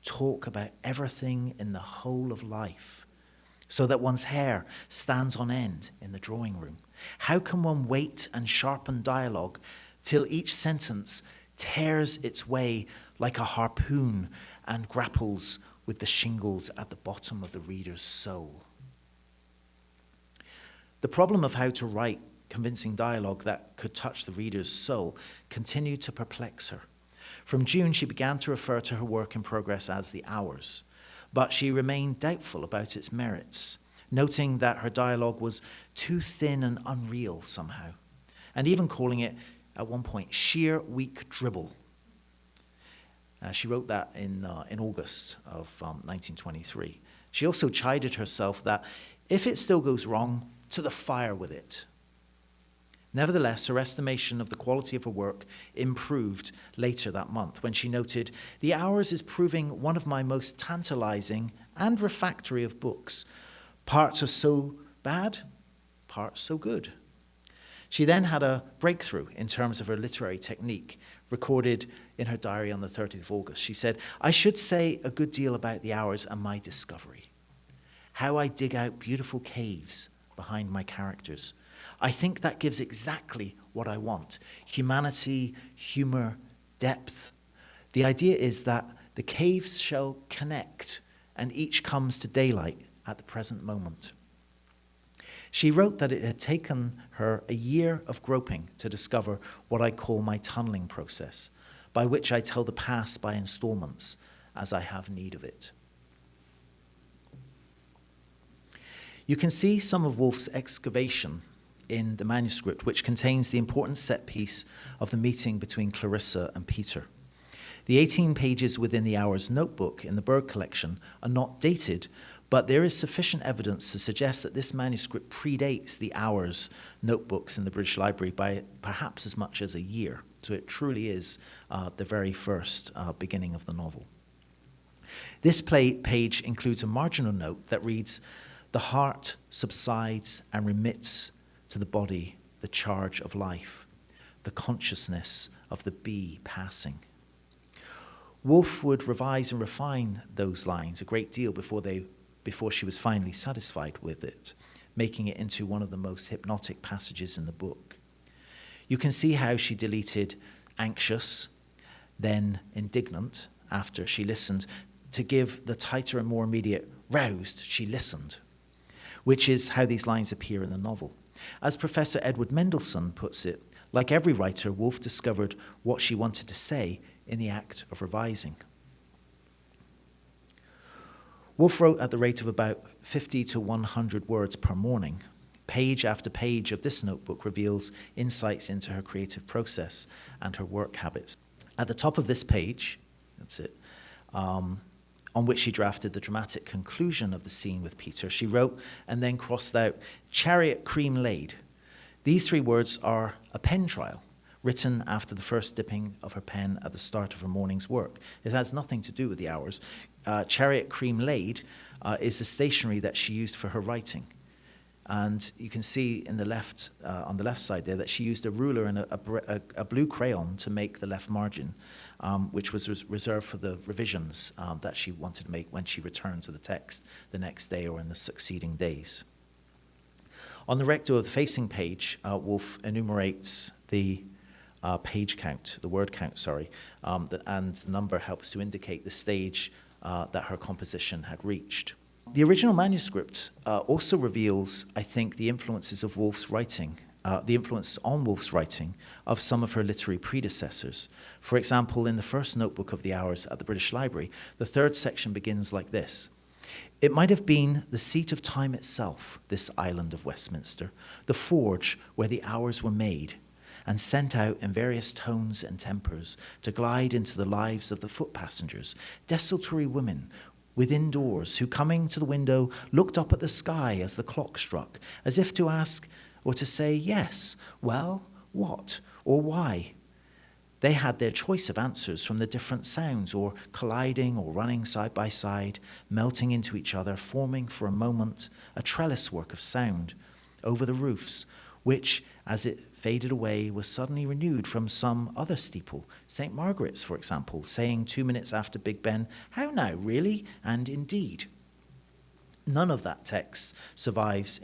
talk about everything in the whole of life so that one's hair stands on end in the drawing room? How can one wait and sharpen dialogue till each sentence tears its way like a harpoon and grapples with the shingles at the bottom of the reader's soul? The problem of how to write convincing dialogue that could touch the reader's soul continued to perplex her. From June, she began to refer to her work in progress as The Hours, but she remained doubtful about its merits, noting that her dialogue was too thin and unreal somehow, and even calling it, at one point, sheer weak dribble. She wrote that in August of 1923. She also chided herself that if it still goes wrong, to the fire with it. Nevertheless, her estimation of the quality of her work improved later that month when she noted, "The Hours is proving one of my most tantalizing and refractory of books. Parts are so bad, parts so good." She then had a breakthrough in terms of her literary technique, recorded in her diary on the 30th of August. She said, "I should say a good deal about The Hours and my discovery. How I dig out beautiful caves behind my characters. I think that gives exactly what I want. Humanity, humor, depth. The idea is that the caves shall connect and each comes to daylight at the present moment." She wrote that it had taken her a year of groping to discover what I call my tunneling process, by which I tell the past by installments as I have need of it. You can see some of Woolf's excavation in the manuscript, which contains the important set piece of the meeting between Clarissa and Peter. The 18 pages within the Hours notebook in the Berg collection are not dated, but there is sufficient evidence to suggest that this manuscript predates the Hours notebooks in the British Library by perhaps as much as a year. So it truly is the very first beginning of the novel. This page includes a marginal note that reads, "The heart subsides and remits to the body the charge of life, the consciousness of the bee passing." Woolf would revise and refine those lines a great deal before she was finally satisfied with it, making it into one of the most hypnotic passages in the book. You can see how she deleted anxious, then indignant, after she listened, to give the tighter and more immediate roused, she listened, which is how these lines appear in the novel. As Professor Edward Mendelsohn puts it, like every writer, Woolf discovered what she wanted to say in the act of revising. Woolf wrote at the rate of about 50 to 100 words per morning. Page after page of this notebook reveals insights into her creative process and her work habits. At the top of this page, that's it, on which she drafted the dramatic conclusion of the scene with Peter, she wrote and then crossed out, "Chariot cream laid." These 3 words are a pen trial, written after the first dipping of her pen at the start of her morning's work. It has nothing to do with the Hours. Chariot cream laid is the stationery that she used for her writing. And you can see in the left, on the left side there, that she used a ruler and a blue crayon to make the left margin, which was reserved for the revisions that she wanted to make when she returned to the text the next day or in the succeeding days. On the recto of the facing page, Woolf enumerates the page count, the word count, sorry, and the number helps to indicate the stage that her composition had reached. The original manuscript also reveals, I think, the influences of Woolf's writing, the influence on Woolf's writing of some of her literary predecessors. For example, in the first notebook of the Hours at the British Library, the 3rd section begins like this. "It might have been the seat of time itself, this island of Westminster, the forge where the hours were made, and sent out in various tones and tempers to glide into the lives of the foot passengers, desultory women within doors, who coming to the window looked up at the sky as the clock struck, as if to ask or to say, yes, well, what, or why. They had their choice of answers from the different sounds, or colliding or running side by side, melting into each other, forming for a moment a trellis work of sound over the roofs, which, as it faded away, was suddenly renewed from some other steeple, St. Margaret's, for example, saying 2 minutes after Big Ben, how now, really, and indeed. None of that text survives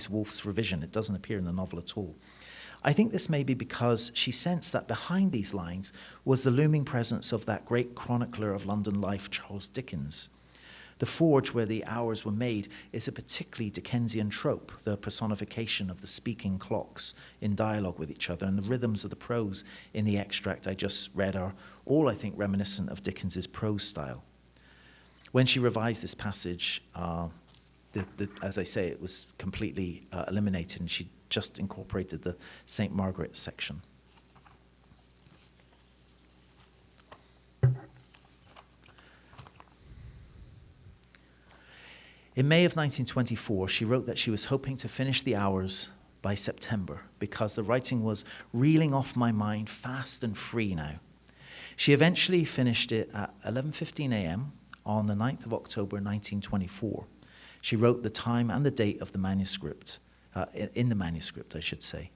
Woolf's revision. It doesn't appear in the novel at all. I think this may be because she sensed that behind these lines was the looming presence of that great chronicler of London life, Charles Dickens. The forge where the hours were made is a particularly Dickensian trope, the personification of the speaking clocks in dialogue with each other, and the rhythms of the prose in the extract I just read are all, I think, reminiscent of Dickens's prose style. When she revised this passage, as I say, it was completely eliminated, and she just incorporated the St. Margaret section. In May of 1924, she wrote that she was hoping to finish the Hours by September because the writing was reeling off my mind fast and free now. She eventually finished it at 11:15 a.m. on the 9th of October 1924. She wrote the time and the date of the manuscript, in the manuscript, I should say.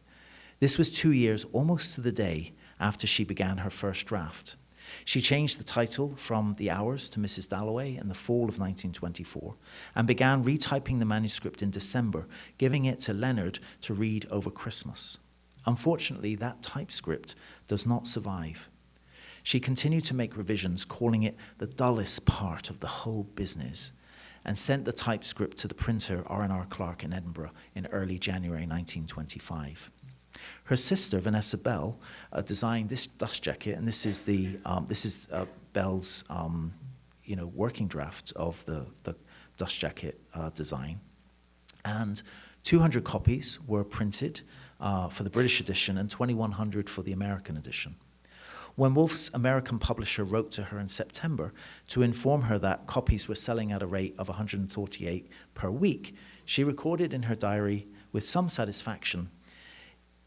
This was 2 years, almost to the day, after she began her first draft. She changed the title from The Hours to Mrs. Dalloway in the fall of 1924 and began retyping the manuscript in December, giving it to Leonard to read over Christmas. Unfortunately, that typescript does not survive. She continued to make revisions, calling it the dullest part of the whole business, and sent the typescript to the printer R&R Clark in Edinburgh in early January 1925. Her sister, Vanessa Bell, designed this dust jacket, and this is Bell's working draft of the dust jacket design. And 200 copies were printed for the British edition and 2,100 for the American edition. When Woolf's American publisher wrote to her in September to inform her that copies were selling at a rate of 148 per week, she recorded in her diary with some satisfaction,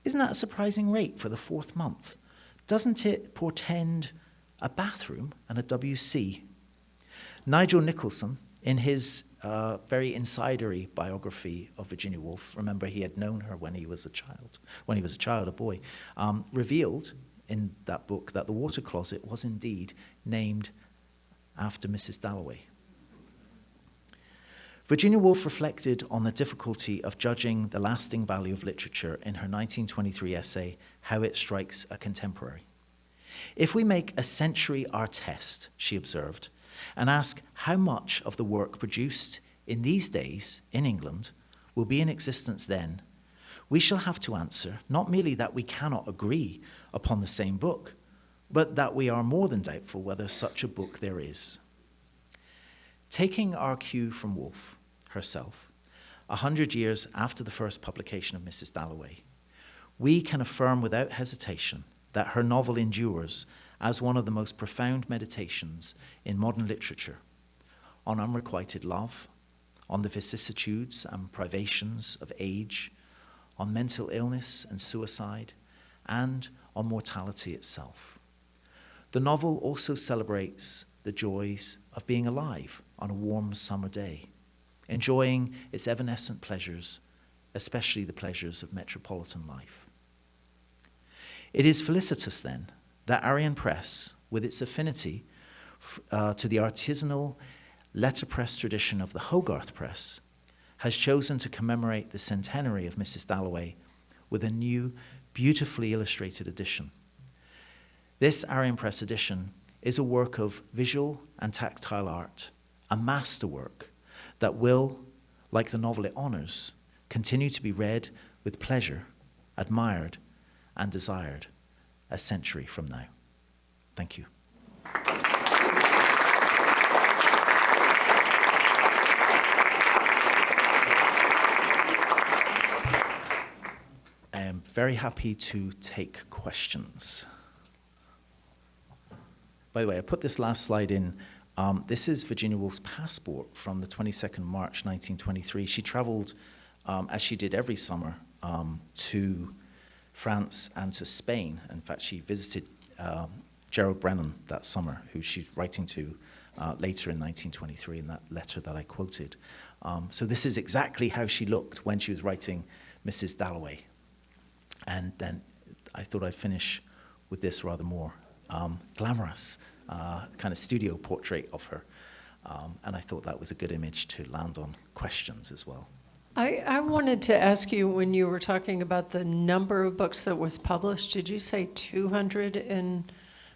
"Isn't that a surprising rate for the 4th month? Doesn't it portend a bathroom and a WC?" Nigel Nicholson, in his very insidery biography of Virginia Woolf, remember he had known her when he was a boy, revealed in that book that the water closet was indeed named after Mrs. Dalloway. Virginia Woolf reflected on the difficulty of judging the lasting value of literature in her 1923 essay, How It Strikes a Contemporary. "If we make a century our test," she observed, "and ask how much of the work produced in these days in England will be in existence then, we shall have to answer not merely that we cannot agree upon the same book, but that we are more than doubtful whether such a book there is." Taking our cue from Woolf herself, 100 years after the first publication of Mrs. Dalloway, we can affirm without hesitation that her novel endures as one of the most profound meditations in modern literature on unrequited love, on the vicissitudes and privations of age, on mental illness and suicide, and on mortality itself. The novel also celebrates the joys of being alive on a warm summer day, enjoying its evanescent pleasures, especially the pleasures of metropolitan life. It is felicitous, then, that Arion Press, with its affinity to the artisanal letterpress tradition of the Hogarth Press, has chosen to commemorate the centenary of Mrs. Dalloway with a new, beautifully illustrated edition. This Arion Press edition is a work of visual and tactile art, a masterwork that will, like the novel it honors, continue to be read with pleasure, admired, and desired a century from now. Thank you. I am very happy to take questions. By the way, I put this last slide in. This is Virginia Woolf's passport from the 22nd of March, 1923. She traveled, as she did every summer, to France and to Spain. In fact, she visited Gerald Brennan that summer, who she's writing to later in 1923 in that letter that I quoted. So this is exactly how she looked when she was writing Mrs. Dalloway. And then I thought I'd finish with this rather more glamorous kind of studio portrait of her. And I thought that was a good image to land on questions as well. I wanted to ask you, when you were talking about the number of books that was published, did you say 200 in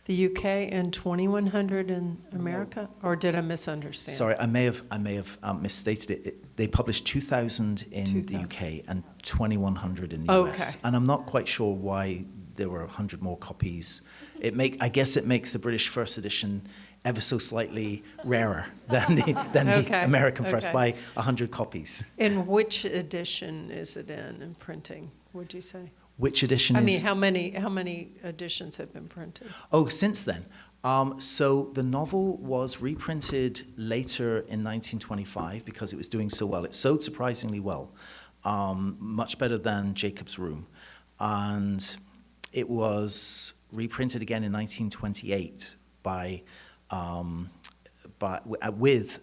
the UK and 2,100 in America? Or did I misunderstand? Sorry, I may have misstated it. They published 2,000 in 2,000. the UK and 2,100 in the US. And I'm not quite sure why there were 100 more copies. I guess it makes the British first edition ever so slightly rarer than the American first by 100 copies. In which edition is it in printing, would you say? Which edition I mean, how many editions have been printed? Oh, since then. So the novel was reprinted later in 1925 because it was doing so well. It sold surprisingly well, much better than Jacob's Room. And it was reprinted again in 1928 with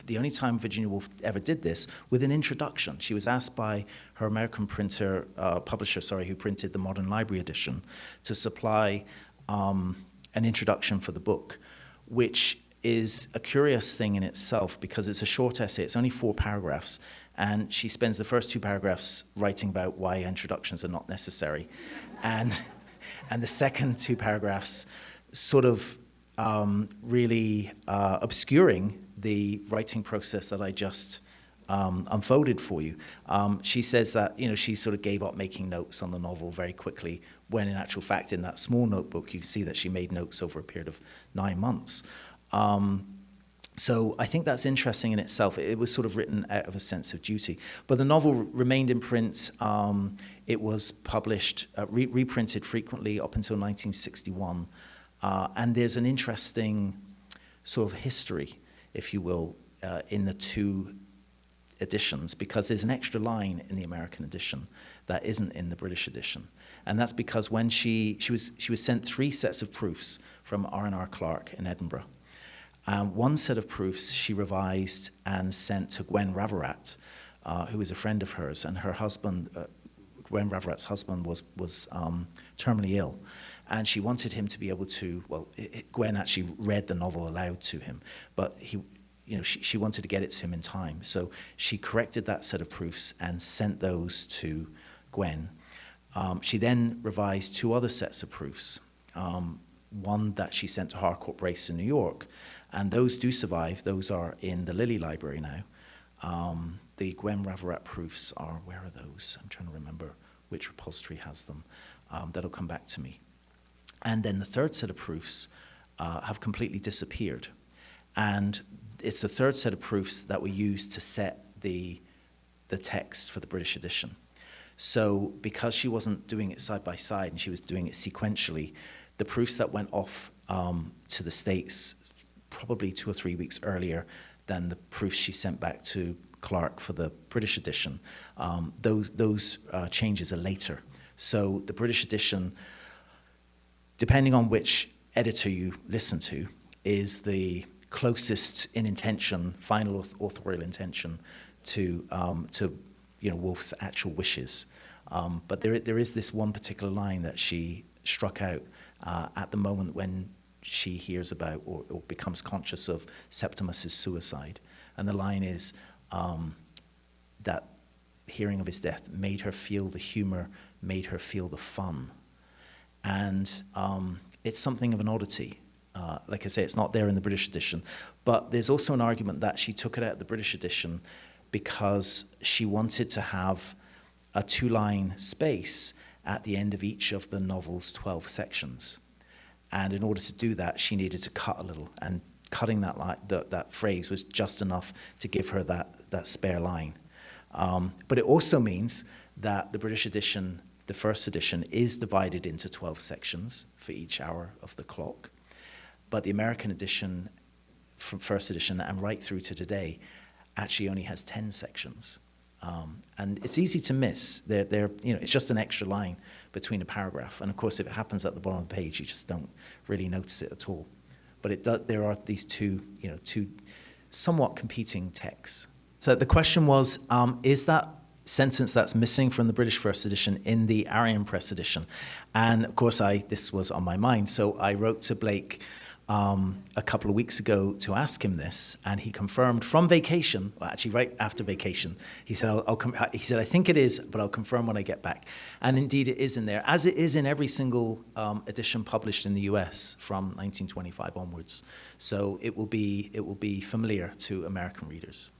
the only time Virginia Woolf ever did this, with an introduction. She was asked by her American publisher, who printed the Modern Library edition, to supply an introduction for the book, which is a curious thing in itself because it's a short essay. It's only 4 paragraphs, and she spends the first 2 paragraphs writing about why introductions are not necessary, and the second 2 paragraphs sort of really obscuring the writing process that I just unfolded for you. She says that she sort of gave up making notes on the novel very quickly, when in actual fact in that small notebook you see that she made notes over a period of 9 months. So I think that's interesting in itself. It was sort of written out of a sense of duty. But the novel remained in print. It was published, reprinted frequently up until 1961. And there's an interesting sort of history, if you will, in the two editions, because there's an extra line in the American edition that isn't in the British edition. And that's because when she was sent 3 sets of proofs from R&R Clark in Edinburgh. One set of proofs she revised and sent to Gwen Ravarat, who was a friend of hers, and her husband, Gwen Ravarat's husband, was terminally ill, and she wanted him to be able to. Well, Gwen actually read the novel aloud to him, but she wanted to get it to him in time, so she corrected that set of proofs and sent those to Gwen. She then revised 2 other sets of proofs. One that she sent to Harcourt Brace in New York. And those do survive. Those are in the Lilly Library now. The Gwen Ravarat proofs are, where are those? I'm trying to remember which repository has them. That'll come back to me. And then the 3rd set of proofs have completely disappeared. And it's the 3rd set of proofs that were used to set the text for the British edition. So because she wasn't doing it side by side and she was doing it sequentially, the proofs that went off to the States probably 2 or 3 weeks earlier than the proofs she sent back to Clark for the British edition. Those changes are later. So the British edition, depending on which editor you listen to, is the closest in intention, final authorial intention to Woolf's actual wishes. But there is this one particular line that she struck out at the moment when she hears about or becomes conscious of Septimus's suicide. And the line is that hearing of his death made her feel the humor, made her feel the fun. And it's something of an oddity. Like I say, it's not there in the British edition. But there's also an argument that she took it out of the British edition because she wanted to have a 2-line space at the end of each of the novel's 12 sections. And in order to do that, she needed to cut a little, and cutting that phrase was just enough to give her that spare line. But it also means that the British edition, the 1st edition, is divided into 12 sections for each hour of the clock. But the American edition, from 1st edition and right through to today, actually only has 10 sections. And it's easy to miss. It's just an extra line between a paragraph. And of course, if it happens at the bottom of the page, you just don't really notice it at all. But there are these two somewhat competing texts. So the question was, is that sentence that's missing from the British First Edition in the Arion Press edition? And of course, this was on my mind. So I wrote to Blake a couple of weeks ago to ask him this, and he confirmed from vacation, well, actually right after vacation, he said, he said, I think it is, but I'll confirm when I get back. And indeed it is in there, as it is in every single edition published in the US from 1925 onwards. So it will be familiar to American readers.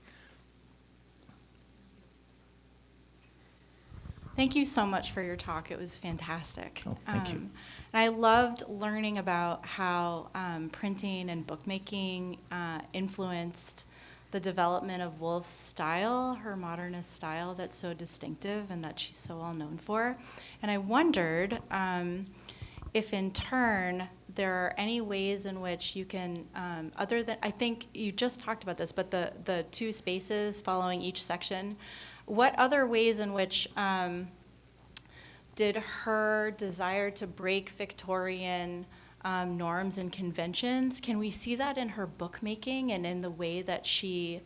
Thank you so much for your talk. It was fantastic. Oh, thank you. And I loved learning about how printing and bookmaking influenced the development of Woolf's style, her modernist style that's so distinctive and that she's so well known for. And I wondered if in turn there are any ways in which you can, other than, I think you just talked about this, but the 2 spaces following each section, what other ways in which did her desire to break Victorian norms and conventions, can we see that in her bookmaking and in the way that she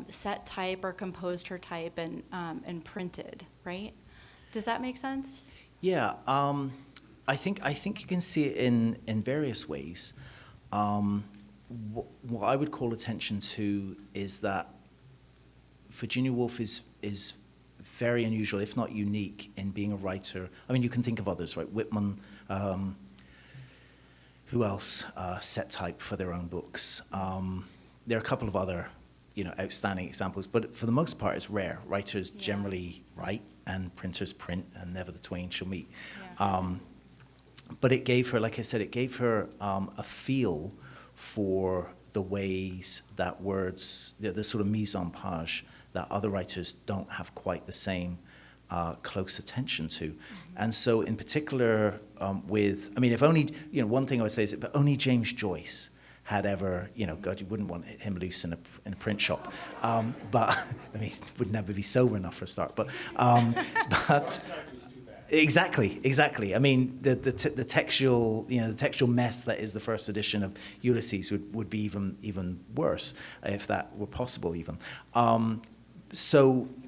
set type or composed her type and printed, right? Does that make sense? Yeah, I think you can see it in various ways. What I would call attention to is that Virginia Woolf is very unusual, if not unique, in being a writer. I mean, you can think of others, right? Whitman, who else set type for their own books? There are a couple of other, outstanding examples, but for the most part, it's rare. Writers generally write, and printers print, and never the twain shall meet. Yeah. But it gave her, like I said, a feel for the ways that words, the sort of mise en page that other writers don't have quite the same close attention to. And so in particular if only, one thing I would say is if only James Joyce had ever, God, you wouldn't want him loose in a print shop. But, he would never be sober enough for a start. But exactly. The textual, the textual mess that is the first edition of Ulysses would be even worse, if that were possible even.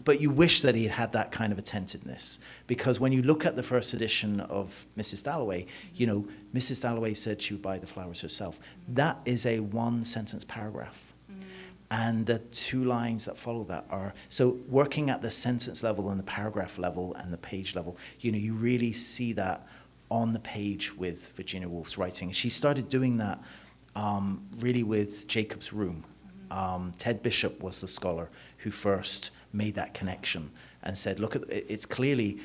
But you wish that he had that kind of attentiveness, because when you look at the first edition of Mrs. Dalloway, Mrs. Dalloway said she would buy the flowers herself. That is a one-sentence paragraph. And the 2 lines that follow that are, so working at the sentence level and the paragraph level and the page level, you really see that on the page with Virginia Woolf's writing. She started doing that really with Jacob's Room. Ted Bishop was the scholar who first made that connection and said, look, it's clearly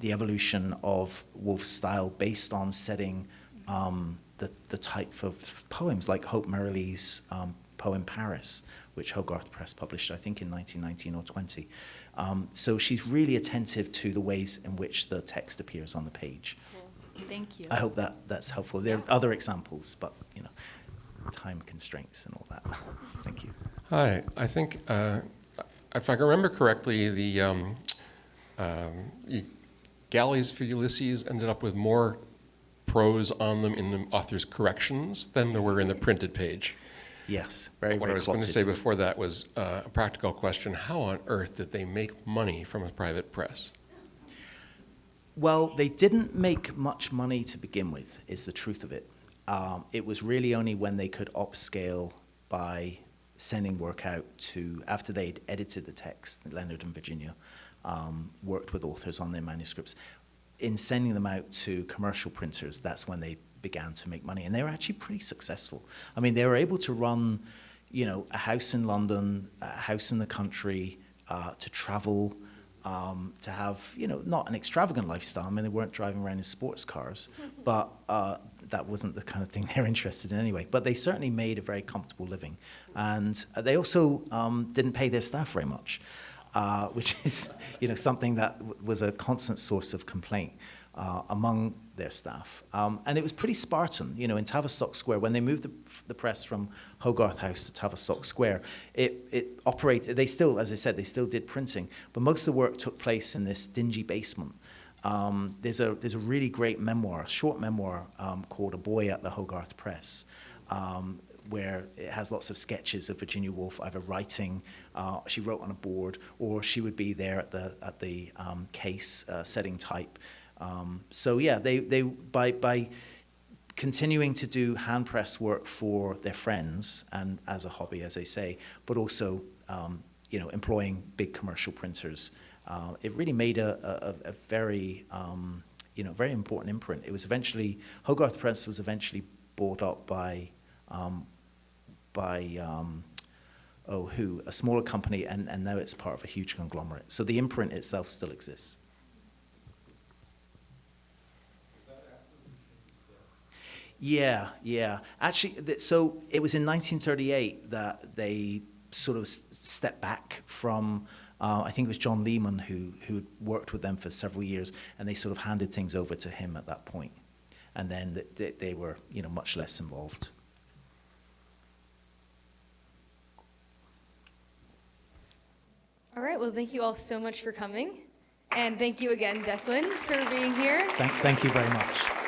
the evolution of Woolf's style based on setting the type of poems like Hope Merrilies' poem Paris, which Hogarth Press published, I think, in 1919 or 20. So she's really attentive to the ways in which the text appears on the page. Cool. Thank you. I hope that's helpful. There are other examples, but, time constraints and all that. Thank you. Hi. I think, if I can remember correctly, the galleys for Ulysses ended up with more prose on them in the author's corrections than there were in the printed page. Yes, very, What very I was going to quoted. say before that was a practical question. How on earth did they make money from a private press? Well, they didn't make much money to begin with, is the truth of it. It was really only when they could upscale by sending work out to, after they'd edited the text, Leonard and Virginia worked with authors on their manuscripts. In sending them out to commercial printers, that's when they began to make money. And they were actually pretty successful. They were able to run, a house in London, a house in the country, to travel, to have, not an extravagant lifestyle. They weren't driving around in sports cars, but that wasn't the kind of thing they're interested in anyway. But they certainly made a very comfortable living. And they also didn't pay their staff very much, which is, something that was a constant source of complaint among their staff. And it was pretty Spartan, in Tavistock Square. When they moved the press from Hogarth House to Tavistock Square, it operated, they still, as I said, they still did printing, but most of the work took place in this dingy basement. There's a really great memoir, a short memoir called A Boy at the Hogarth Press, where it has lots of sketches of Virginia Woolf either writing, she wrote on a board, or she would be there at the case setting type. So yeah, they by continuing to do hand press work for their friends and as a hobby, as they say, but also employing big commercial printers, it really made a very very important imprint. It was eventually, Hogarth Press was eventually bought up by a smaller company, and now it's part of a huge conglomerate. So the imprint itself still exists. Yeah. Actually, so it was in 1938 that they sort of stepped back from, I think it was John Lehman who worked with them for several years, and they sort of handed things over to him at that point. And then they were, much less involved. All right, well, thank you all so much for coming. And thank you again, Declan, for being here. Thank you very much.